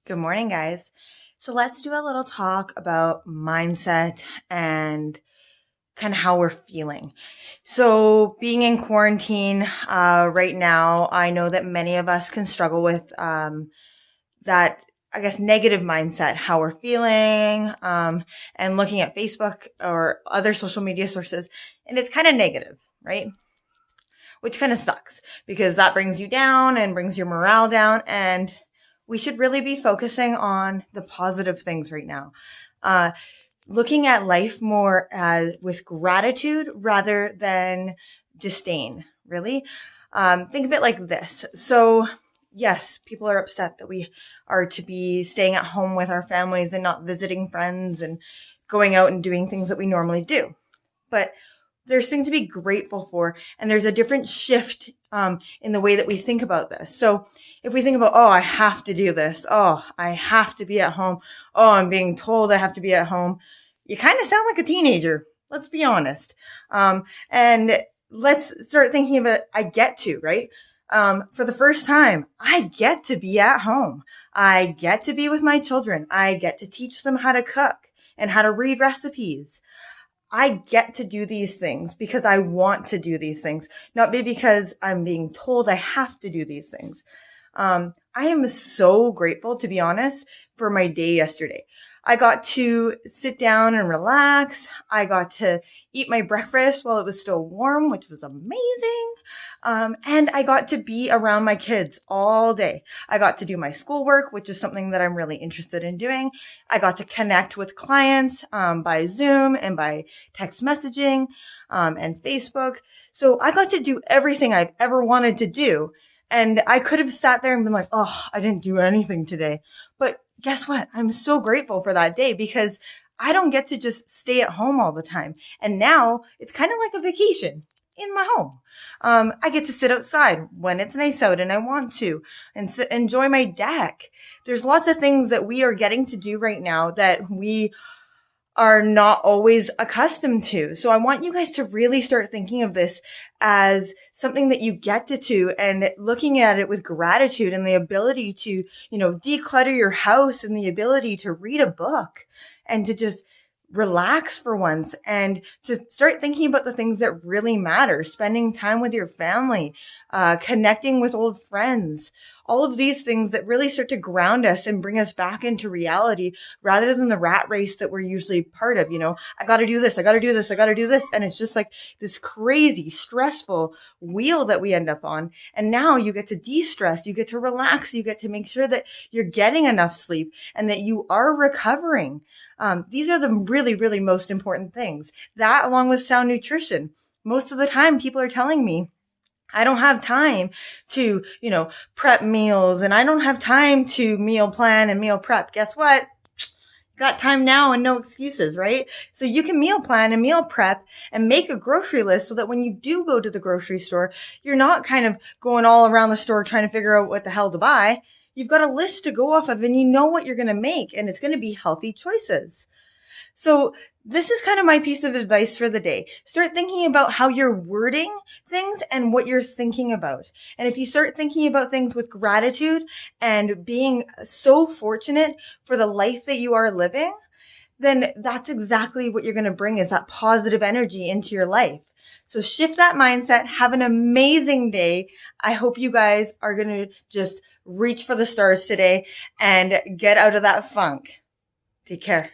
Good morning, guys. So let's do a little talk about mindset and kind of how we're feeling. So being in quarantine right now, I know that many of us can struggle with that, I guess, negative mindset, how we're feeling, and looking at Facebook or other social media sources, and it's kind of negative, right? Which kind of sucks because that brings you down and brings your morale down. And we should really be focusing on the positive things right now. Looking at life more as with gratitude rather than disdain, really. Think of it like this. So yes, people are upset that we are to be staying at home with our families and not visiting friends and going out and doing things that we normally do. But there's things to be grateful for, and there's a different shift in the way that we think about this. So if we think about, oh, I have to do this, oh, I have to be at home, oh, I'm being told I have to be at home, you kind of sound like a teenager. Let's be honest. And let's start thinking of it. I get to, right? For the first time, I get to be at home. I get to be with my children. I get to teach them how to cook and how to read recipes. I get to do these things because I want to do these things, not because I'm being told I have to do these things. I am so grateful, to be honest, for my day yesterday. I got to sit down and relax. I got to eat my breakfast while it was still warm, which was amazing. And I got to be around my kids all day. I got to do my schoolwork, which is something that I'm really interested in doing. I got to connect with clients by Zoom and by text messaging and Facebook. So I got to do everything I've ever wanted to do. And I could have sat there and been like, oh, I didn't do anything today. But guess what? I'm so grateful for that day because I don't get to just stay at home all the time. And now it's kind of like a vacation in my home. I get to sit outside when it's nice out and I want to and enjoy my deck. There's lots of things that we are getting to do right now that we are not always accustomed to. So I want you guys to really start thinking of this as something that you get to do and looking at it with gratitude and the ability to, declutter your house and the ability to read a book and to just relax for once and to start thinking about the things that really matter, spending time with your family, connecting with old friends, all of these things that really start to ground us and bring us back into reality rather than the rat race that we're usually part of. I got to do this. I got to do this. I got to do this. And it's just like this crazy, stressful wheel that we end up on. And now you get to de-stress. You get to relax. You get to make sure that you're getting enough sleep and that you are recovering. These are the really, really most important things. That along with sound nutrition. Most of the time people are telling me, I don't have time to, prep meals and I don't have time to meal plan and meal prep. Guess what? You got time now and no excuses, right? So you can meal plan and meal prep and make a grocery list so that when you do go to the grocery store, you're not kind of going all around the store trying to figure out what the hell to buy. You've got a list to go off of and you know what you're going to make and it's going to be healthy choices. So this is kind of my piece of advice for the day. Start thinking about how you're wording things and what you're thinking about. And if you start thinking about things with gratitude and being so fortunate for the life that you are living, then that's exactly what you're going to bring is that positive energy into your life. So shift that mindset. Have an amazing day. I hope you guys are going to just reach for the stars today and get out of that funk. Take care.